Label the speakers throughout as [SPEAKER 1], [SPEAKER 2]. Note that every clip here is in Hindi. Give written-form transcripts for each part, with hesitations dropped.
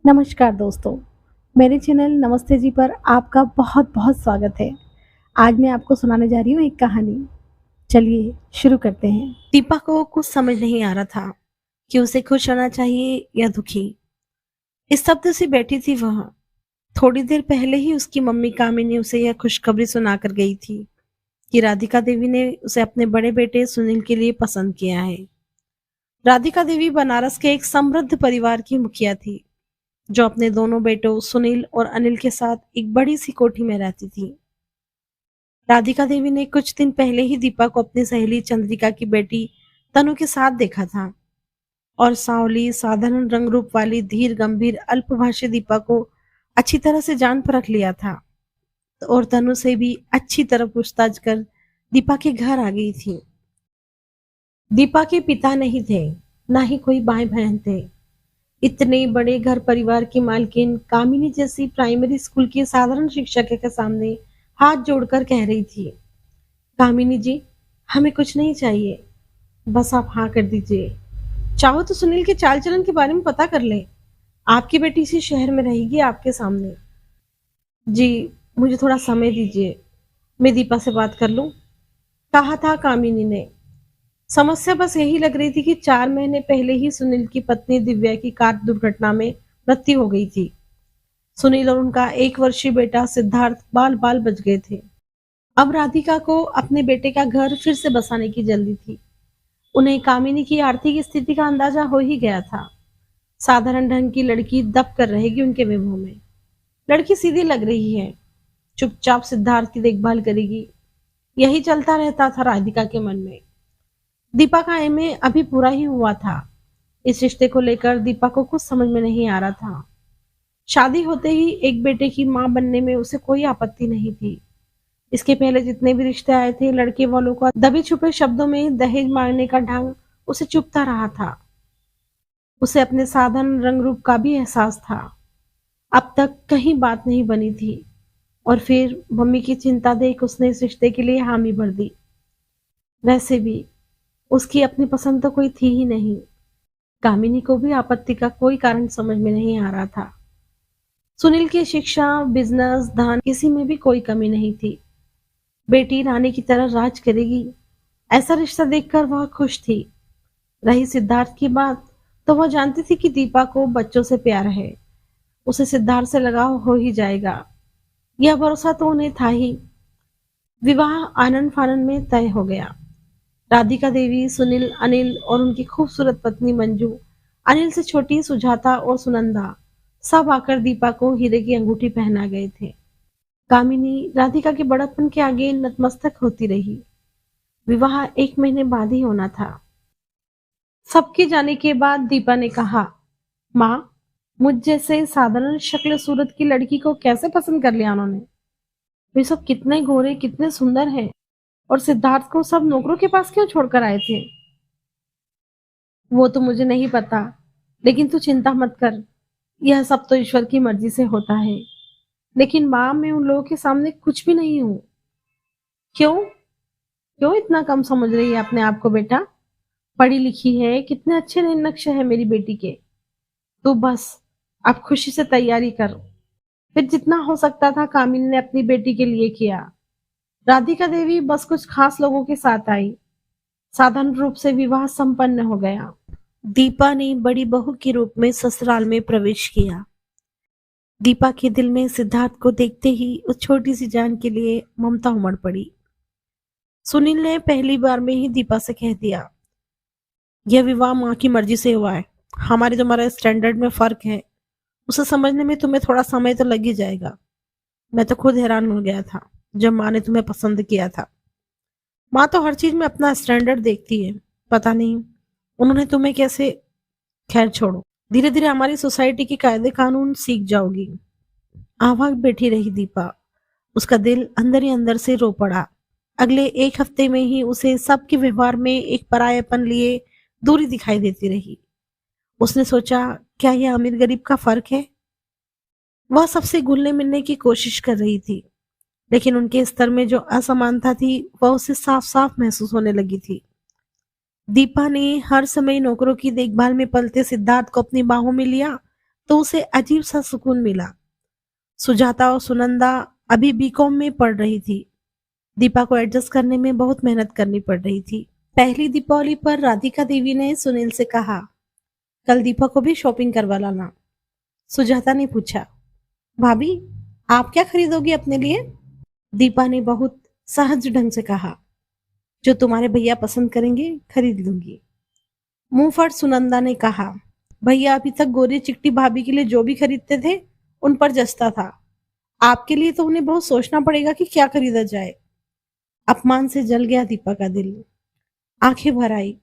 [SPEAKER 1] नमस्कार दोस्तों, मेरे चैनल नमस्ते जी पर आपका बहुत-बहुत स्वागत है। आज मैं आपको सुनाने जा रही हूँ एक कहानी। चलिए शुरू करते हैं। दीपा को कुछ समझ नहीं आ रहा था कि उसे खुश होना चाहिए या दुखी। स्तब्ध सी बैठी थी वह। थोड़ी देर पहले ही उसकी मम्मी कामिनी उसे यह खुशखबरी सुनाकर गई थी कि राधिका देवी ने उसे अपने बड़े बेटे सुनील के लिए पसंद किया है। राधिका देवी बनारस के एक समृद्ध परिवार की मुखिया थी, जो अपने दोनों बेटों सुनील और अनिल के साथ एक बड़ी सी कोठी में रहती थी। राधिका देवी ने कुछ दिन पहले ही दीपा को अपनी सहेली चंद्रिका की बेटी तनु के साथ देखा था और सांवली साधारण रंग रूप वाली धीर गंभीर अल्पभाषी दीपा को अच्छी तरह से जान परख लिया था और तनु से भी अच्छी तरह पूछताछ कर दीपा के घर आ गई थी। दीपा के पिता नहीं थे, ना ही कोई भाई बहन थे। इतने बड़े घर परिवार की मालकिन कामिनी जैसी प्राइमरी स्कूल की साधारण शिक्षक के सामने हाथ जोड़कर कह रही थी, कामिनी जी, हमें कुछ नहीं चाहिए, बस आप हाँ कर दीजिए। चाहो तो सुनील के चाल चलन के बारे में पता कर ले। आपकी बेटी इसी शहर में रहेगी आपके सामने। जी, मुझे थोड़ा समय दीजिए, मैं दीपा से बात कर लूं, कहा था कामिनी ने। समस्या बस यही लग रही थी कि 4 महीने पहले ही सुनील की पत्नी दिव्या की कार दुर्घटना में मृत्यु हो गई थी। सुनील और उनका 1 वर्षीय बेटा सिद्धार्थ बाल बाल बच गए थे। अब राधिका को अपने बेटे का घर फिर से बसाने की जल्दी थी। उन्हें कामिनी की आर्थिक स्थिति का अंदाजा हो ही गया था। साधारण ढंग की लड़की दब कर रहेगी उनके विभव में। लड़की सीधी लग रही है, चुपचाप सिद्धार्थ की देखभाल करेगी। यही चलता रहता था राधिका के मन में। दीपा का एमए अभी पूरा ही हुआ था। इस रिश्ते को लेकर दीपा को कुछ समझ में नहीं आ रहा था। शादी होते ही एक बेटे की मां बनने में उसे कोई आपत्ति नहीं थी। इसके पहले जितने भी रिश्ते आए थे, लड़के वालों का दबे छुपे शब्दों में दहेज मांगने का ढंग उसे चुभता रहा था। उसे अपने साधारण रंग रूप का भी एहसास था। अब तक कहीं बात नहीं बनी थी और फिर मम्मी की चिंता देख उसने इस रिश्ते के लिए हामी भर दी। वैसे भी उसकी अपनी पसंद तो कोई थी ही नहीं। कामिनी को भी आपत्ति का कोई कारण समझ में नहीं आ रहा था। सुनील की शिक्षा, बिजनेस, धन, किसी में भी कोई कमी नहीं थी। बेटी रानी की तरह राज करेगी, ऐसा रिश्ता देखकर वह खुश थी। रही सिद्धार्थ की बात, तो वह जानती थी कि दीपा को बच्चों से प्यार है। उसे सिद्धार्थ से लगाव हो ही जाएगा, यह भरोसा तो उन्हें था ही। विवाह आनंद फानन में तय हो गया। राधिका देवी, सुनील, अनिल और उनकी खूबसूरत पत्नी मंजू, अनिल से छोटी सुजाता और सुनंदा सब आकर दीपा को हीरे की अंगूठी पहना गए थे। कामिनी राधिका के बड़प्पन के आगे नतमस्तक होती रही। विवाह 1 महीने बाद ही होना था। सबके जाने के बाद दीपा ने कहा, माँ, मुझ जैसे साधारण शक्ल सूरत की लड़की को कैसे पसंद कर लिया उन्होंने। वे सब कितने गोरे, कितने सुंदर हैं, और सिद्धार्थ को सब नौकरों के पास क्यों छोड़कर आए थे। वो तो मुझे नहीं पता, लेकिन तू चिंता मत कर, यह सब तो ईश्वर की मर्जी से होता है। लेकिन माँ, मैं उन लोगों के सामने कुछ भी नहीं हूँ। क्यों? क्यों इतना कम समझ रही है अपने आप को बेटा? पढ़ी लिखी है, कितने अच्छे नक्शे हैं मेरी बेटी के। तू बस अब खुशी से तैयारी कर। फिर जितना हो सकता था कामिनी ने अपनी बेटी के लिए किया। राधिका देवी बस कुछ खास लोगों के साथ आई। साधारण रूप से विवाह संपन्न हो गया। दीपा ने बड़ी बहू के रूप में ससुराल में प्रवेश किया। दीपा के दिल में सिद्धार्थ को देखते ही उस छोटी सी जान के लिए ममता उमड़ पड़ी। सुनील ने पहली बार में ही दीपा से कह दिया, यह विवाह माँ की मर्जी से हुआ है। हमारे तुम्हारे स्टैंडर्ड में फर्क है, उसे समझने में तुम्हें थोड़ा समय तो लग ही जाएगा। मैं तो खुद हैरान हो गया था जब माँ ने तुम्हें पसंद किया था। माँ तो हर चीज में अपना स्टैंडर्ड देखती है, पता नहीं उन्होंने तुम्हें कैसे। खैर छोड़ो, धीरे धीरे हमारी सोसाइटी के कायदे कानून सीख जाओगी। आवाज बैठी रही दीपा। उसका दिल अंदर ही अंदर से रो पड़ा। अगले 1 हफ्ते में ही उसे सबके व्यवहार में एक परायापन लिए दूरी दिखाई देती रही। उसने सोचा, क्या यह अमीर गरीब का फर्क है? वह सबसे घुलने मिलने की कोशिश कर रही थी, लेकिन उनके स्तर में जो असमानता थी वह उसे साफ साफ महसूस होने लगी थी। दीपा ने हर समय नौकरों की देखभाल में पलते सिद्धार्थ को अपनी बाहों में लिया, तो उसे अजीब सा सुकून मिला। सुजाता और सुनंदा अभी बीकॉम में पढ़ रही थी। दीपा को एडजस्ट करने में बहुत मेहनत करनी पड़ रही थी। पहली दीपावली पर राधिका देवी ने सुनील से कहा, कल दीपा को भी शॉपिंग करवा लाना। सुजाता ने पूछा, भाभी आप क्या खरीदोगी अपने लिए? दीपा ने बहुत सहज ढंग से कहा, जो तुम्हारे भैया पसंद करेंगे खरीद लूंगी। मुंह फट सुनंदा ने कहा, भैया अभी तक गोरी चिट्टी भाभी के लिए जो भी खरीदते थे उन पर जचता था, आपके लिए तो उन्हें बहुत सोचना पड़ेगा कि क्या खरीदा जाए। अपमान से जल गया दीपा का दिल, आंखें भर आई।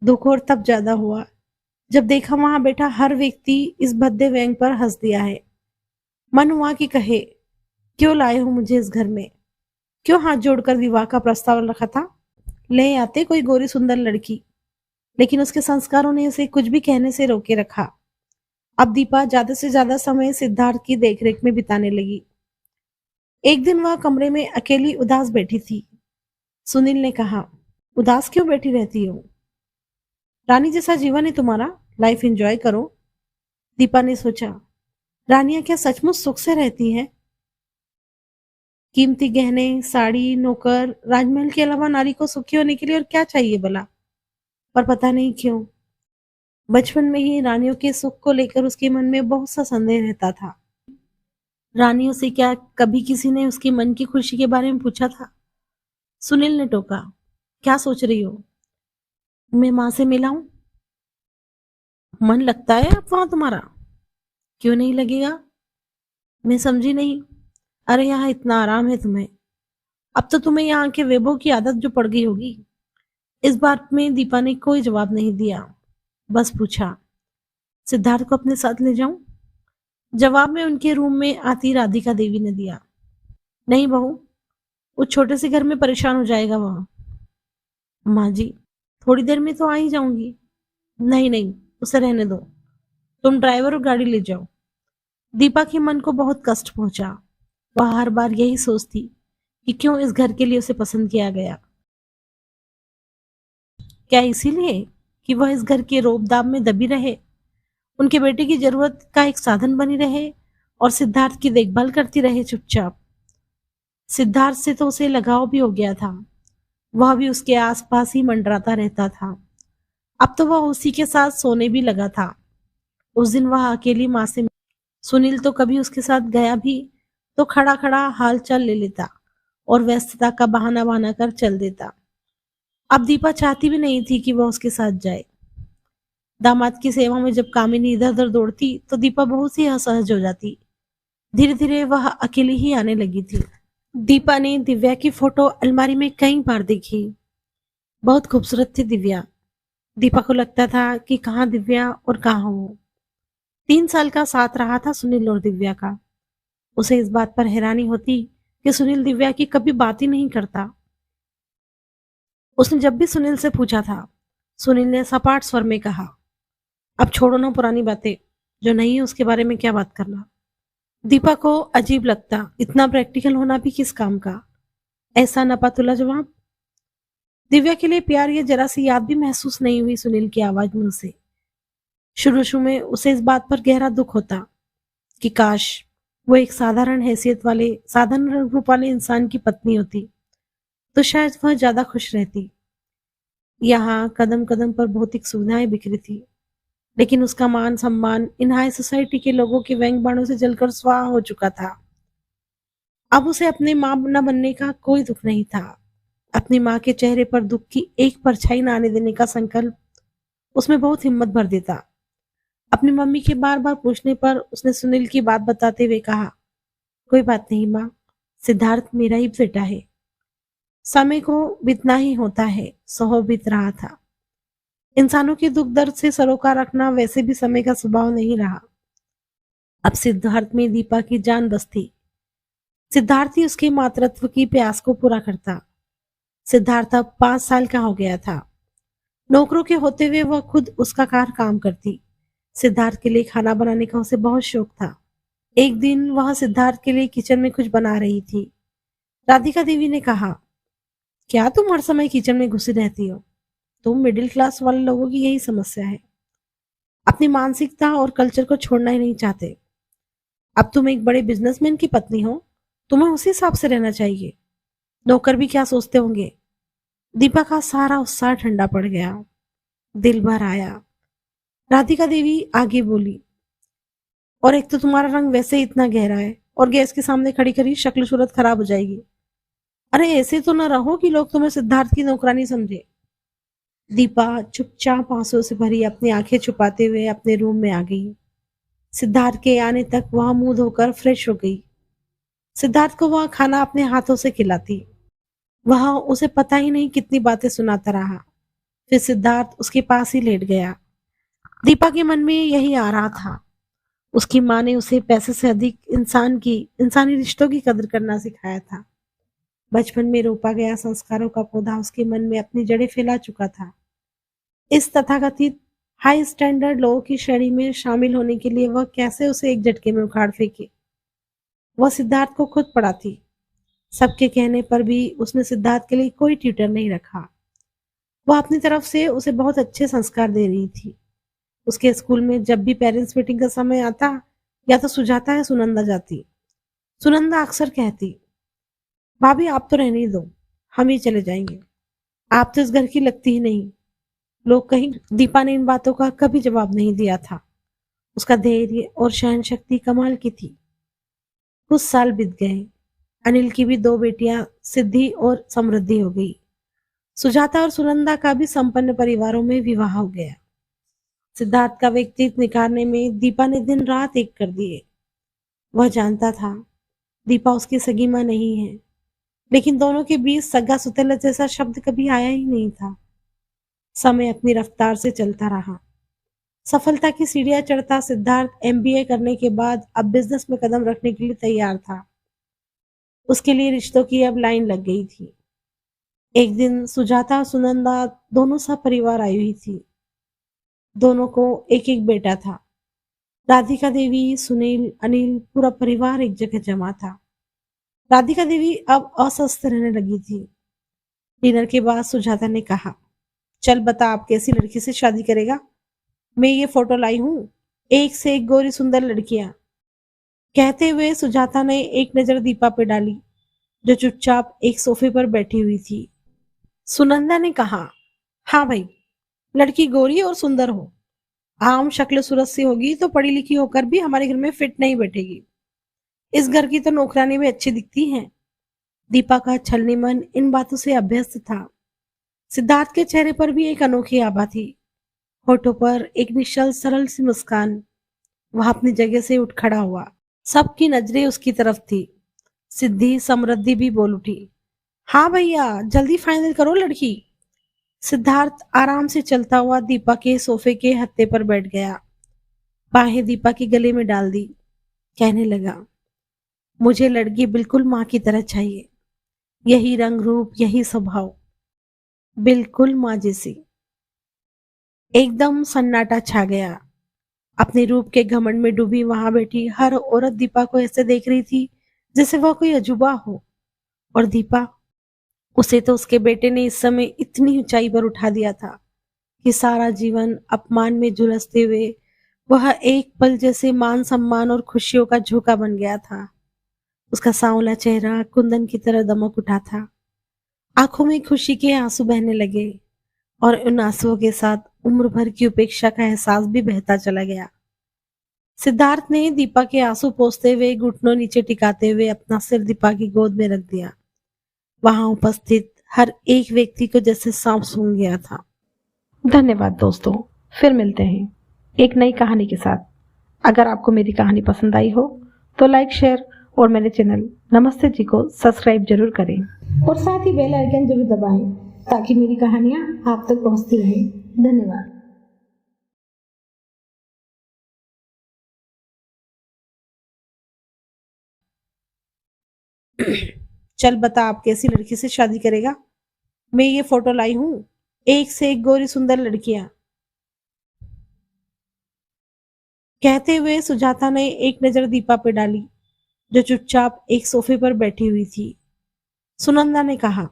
[SPEAKER 1] दुख और तब ज्यादा हुआ जब देखा वहां बैठा हर व्यक्ति इस भद्दे व्यंग पर हंस दिया है। मन हुआ कि कहे, क्यों लाए हो मुझे इस घर में? क्यों हाथ जोड़कर विवाह का प्रस्ताव रखा था? ले आते कोई गोरी सुंदर लड़की। लेकिन उसके संस्कारों ने उसे कुछ भी कहने से रोके रखा। अब दीपा ज्यादा से ज्यादा समय सिद्धार्थ की देखरेख में बिताने लगी। एक दिन वह कमरे में अकेली उदास बैठी थी। सुनील ने कहा, उदास क्यों बैठी रहती हो? रानी जैसा जीवन है तुम्हारा, लाइफ एंजॉय करो। दीपा ने सोचा, रानियां क्या सचमुच सुख से रहती हैं? कीमती गहने, साड़ी, नौकर, राजमहल के अलावा नारी को सुखी होने के लिए और क्या चाहिए भला? पर पता नहीं क्यों बचपन में ही रानियों के सुख को लेकर उसके मन में बहुत सा संदेह रहता था। रानियों से क्या कभी किसी ने उसके मन की खुशी के बारे में पूछा था? सुनील ने टोका, क्या सोच रही हो? मैं माँ से मिलाऊं? मन लगता है अब वहां तुम्हारा? क्यों नहीं लगेगा? मैं समझी नहीं। अरे यहाँ इतना आराम है तुम्हें, अब तो तुम्हें यहाँ के वैभव की आदत जो पड़ गई होगी। इस बात में दीपा ने कोई जवाब नहीं दिया, बस पूछा, सिद्धार्थ को अपने साथ ले जाऊं? जवाब में उनके रूम में आती राधिका देवी ने दिया, नहीं बहू, उस छोटे से घर में परेशान हो जाएगा वह। माँ जी, थोड़ी देर में तो आ ही जाऊंगी। नहीं नहीं, उसे रहने दो, तुम ड्राइवर और गाड़ी ले जाओ। दीपा के मन को बहुत कष्ट पहुंचा। वह हर बार यही सोचती कि क्यों इस घर के लिए उसे पसंद किया गया। क्या इसीलिए कि वह इस घर के रोब-दाब में दबी रहे, उनके बेटे की जरूरत का एक साधन बनी रहे और सिद्धार्थ की देखभाल करती रहे चुपचाप। सिद्धार्थ से तो उसे लगाव भी हो गया था, वह भी उसके आसपास ही मंडराता रहता था। अब तो वह उसी के साथ सोने भी लगा था। उस दिन वह अकेली माँ से सुनील तो कभी उसके साथ गया भी तो खड़ा खड़ा हाल चाल ले लेता और व्यस्तता का बहाना कर चल देता। अब दीपा चाहती भी नहीं थी कि वह उसके साथ जाए। दामाद की सेवा में जब कामिनी इधर उधर दौड़ती तो दीपा बहुत सी असहज हो जाती। धीरे धीरे वह अकेली ही आने लगी थी। दीपा ने दिव्या की फोटो अलमारी में कई बार देखी। बहुत खूबसूरत थी दिव्या। दीपा को लगता था कि कहाँ दिव्या और कहाँ वो। 3 साल का साथ रहा था सुनील और दिव्या का। उसे इस बात पर हैरानी होती कि सुनील दिव्या की कभी बात ही नहीं करता। उसने जब भी सुनील से पूछा था, सुनील ने सपाट स्वर में कहा, अब छोड़ो ना पुरानी बातें, जो नहीं है उसके बारे में क्या बात करना। दीपा को अजीब लगता, इतना प्रैक्टिकल होना भी किस काम का। ऐसा नपातुला जवाब। दिव्या के लिए प्यार या जरा सी याद भी महसूस नहीं हुई सुनील की आवाज में उसे। शुरू शुरू में उसे इस बात पर गहरा दुख होता कि काश वो एक साधारण हैसियत वाले, साधारण रूप वाले इंसान की पत्नी होती तो शायद वह ज्यादा खुश रहती। यहाँ कदम कदम पर भौतिक सुविधाएं बिखरी थी, लेकिन उसका मान सम्मान इन हाई सोसाइटी के लोगों के व्यंग बाणों से जलकर स्वाहा हो चुका था। अब उसे अपने मां न बनने का कोई दुख नहीं था। अपनी मां के चेहरे पर दुख की एक परछाई न आने देने का संकल्प उसमें बहुत हिम्मत भर देता। अपनी मम्मी के बार बार पूछने पर उसने सुनील की बात बताते हुए कहा, कोई बात नहीं माँ, सिद्धार्थ मेरा ही बेटा है। समय को बीतना ही होता है, सो बीत रहा था। इंसानों के दुख दर्द से सरोकार रखना वैसे भी समय का स्वभाव नहीं रहा। अब सिद्धार्थ में दीपा की जान बसती। सिद्धार्थ ही उसके मातृत्व की प्यास को पूरा करता। सिद्धार्थ अब 5 साल का हो गया था। नौकरों के होते हुए वह खुद उसका काम करती। सिद्धार्थ के लिए खाना बनाने का उसे बहुत शौक था। एक दिन वह सिद्धार्थ के लिए किचन में कुछ बना रही थी। राधिका देवी ने कहा, क्या तुम हर समय किचन में घुसी रहती हो? तुम मिडिल क्लास वाले लोगों की यही समस्या है। अपनी मानसिकता और कल्चर को छोड़ना ही नहीं चाहते। अब तुम एक बड़े बिजनेसमैन की पत्नी हो, तुम्हें उसी हिसाब से रहना चाहिए। नौकर भी क्या सोचते होंगे। दीपा का सारा उत्साह ठंडा पड़ गया, दिल भर आया। राधिका देवी आगे बोली, और एक तो तुम्हारा रंग वैसे ही इतना गहरा है, और गैस के सामने खड़ी खड़ी शक्ल सूरत खराब हो जाएगी। अरे ऐसे तो न रहो कि लोग तुम्हें सिद्धार्थ की नौकरानी समझे। दीपा चुपचाप आंसुओं से भरी अपनी आंखें छुपाते हुए अपने रूम में आ गई। सिद्धार्थ के आने तक वह मुंह धोकर फ्रेश हो गई। सिद्धार्थ को वह खाना अपने हाथों से खिलाती। वह उसे पता ही नहीं कितनी बातें सुनाता रहा। फिर सिद्धार्थ उसके पास ही लेट गया। दीपा के मन में यही आ रहा था। उसकी माँ ने उसे पैसे से अधिक इंसानी रिश्तों की कदर करना सिखाया था। बचपन में रोपा गया संस्कारों का पौधा उसके मन में अपनी जड़ें फैला चुका था। इस तथाकथित हाई स्टैंडर्ड लोगों की श्रेणी में शामिल होने के लिए वह कैसे उसे एक झटके में उखाड़ फेंके। वह सिद्धार्थ को खुद पढ़ाती। सबके कहने पर भी उसने सिद्धार्थ के लिए कोई ट्यूटर नहीं रखा। वह अपनी तरफ से उसे बहुत अच्छे संस्कार दे रही थी। उसके स्कूल में जब भी पेरेंट्स मीटिंग का समय आता, या तो सुजाता या सुनंदा जाती। सुनंदा अक्सर कहती, भाभी आप तो रहने ही दो, हम ही चले जाएंगे, आप तो इस घर की लगती ही नहीं। लोग कहीं। दीपा ने इन बातों का कभी जवाब नहीं दिया था। उसका धैर्य और सहन शक्ति कमाल की थी। कुछ साल बीत गए। अनिल की भी दो बेटियां सिद्धि और समृद्धि हो गई। सुजाता और सुनंदा का भी संपन्न परिवारों में विवाह हो गया। सिद्धार्थ का व्यक्तित्व निखारने में दीपा ने दिन रात एक कर दिए। वह जानता था दीपा उसकी सगी मां नहीं है, लेकिन दोनों के बीच सगा सुतला जैसा शब्द कभी आया ही नहीं था। समय अपनी रफ्तार से चलता रहा। सफलता की सीढ़ियां चढ़ता सिद्धार्थ एमबीए करने के बाद अब बिजनेस में कदम रखने के लिए तैयार था। उसके लिए रिश्तों की अब लाइन लग गई थी। एक दिन सुजाता और सुनंदा दोनों सा परिवार आई हुई थी। दोनों को एक एक बेटा था। राधिका देवी, सुनील, अनिल, पूरा परिवार एक जगह जमा था। राधिका देवी अब अस्वस्थ रहने लगी थी। डिनर के बाद सुजाता ने कहा, चल बता आप कैसी लड़की से शादी करेगा। मैं ये फोटो लाई हूँ, एक से एक गोरी सुंदर लड़कियां। कहते हुए सुजाता ने एक नजर दीपा पे डाली, जो चुपचाप एक सोफे पर बैठी हुई थी। सुनंदा ने कहा, हाँ भाई, लड़की गोरी और सुंदर हो, आम शक्ल सूरत से होगी तो पढ़ी लिखी होकर भी हमारे घर में फिट नहीं बैठेगी। इस घर की तो नौकरानी भी अच्छी दिखती है। दीपा का छलनी मन इन बातों से अभ्यस्त था। सिद्धार्थ के चेहरे पर भी एक अनोखी आभा थी, होठों पर एक निश्चल सरल सी मुस्कान। वह अपनी जगह से उठ खड़ा हुआ। सबकी नजरें उसकी तरफ थी। सिद्धि समृद्धि भी बोल उठी, हाँ भैया जल्दी फाइनल करो लड़की। सिद्धार्थ आराम से चलता हुआ दीपा के सोफे के हत्थे पर बैठ गया। बाहें दीपा के गले में डाल दी। कहने लगा, मुझे लड़की बिल्कुल माँ की तरह चाहिए। यही रंग रूप, यही स्वभाव, बिल्कुल माँ जैसी। एकदम सन्नाटा छा गया। अपने रूप के घमंड में डूबी वहां बैठी हर औरत दीपा को ऐसे देख रही थी जैसे वह कोई अजूबा हो। और दीपा, उसे तो उसके बेटे ने इस समय इतनी ऊंचाई पर उठा दिया था कि सारा जीवन अपमान में झुलसते हुए वह एक पल जैसे मान सम्मान और खुशियों का झोंका बन गया था। उसका सांवला चेहरा कुंदन की तरह दमक उठा था। आंखों में खुशी के आंसू बहने लगे, और उन आंसुओं के साथ उम्र भर की उपेक्षा का एहसास भी बहता चला गया। सिद्धार्थ ने दीपा के आंसू पोंछते हुए घुटनों नीचे टिकाते हुए अपना सिर दीपा की गोद में रख दिया। वहां उपस्थित हर एक व्यक्ति को जैसे सांप सूंघ गया था। धन्यवाद दोस्तों, फिर मिलते हैं एक नई कहानी के साथ। अगर आपको मेरी कहानी पसंद आई हो तो लाइक, शेयर और मेरे चैनल नमस्ते जी को सब्सक्राइब जरूर करें, और साथ ही बेल आइकन जरूर दबाएं ताकि मेरी कहानियां आप तक पहुंचती रहें। धन्यवाद। चल बता आप कैसी लड़की से शादी करेगा। मैं ये फोटो लाई हूँ, एक से एक गोरी सुंदर लड़कियां। कहते हुए सुजाता ने एक नजर दीपा पे डाली, जो चुपचाप एक सोफे पर बैठी हुई थी। सुनंदा ने कहा,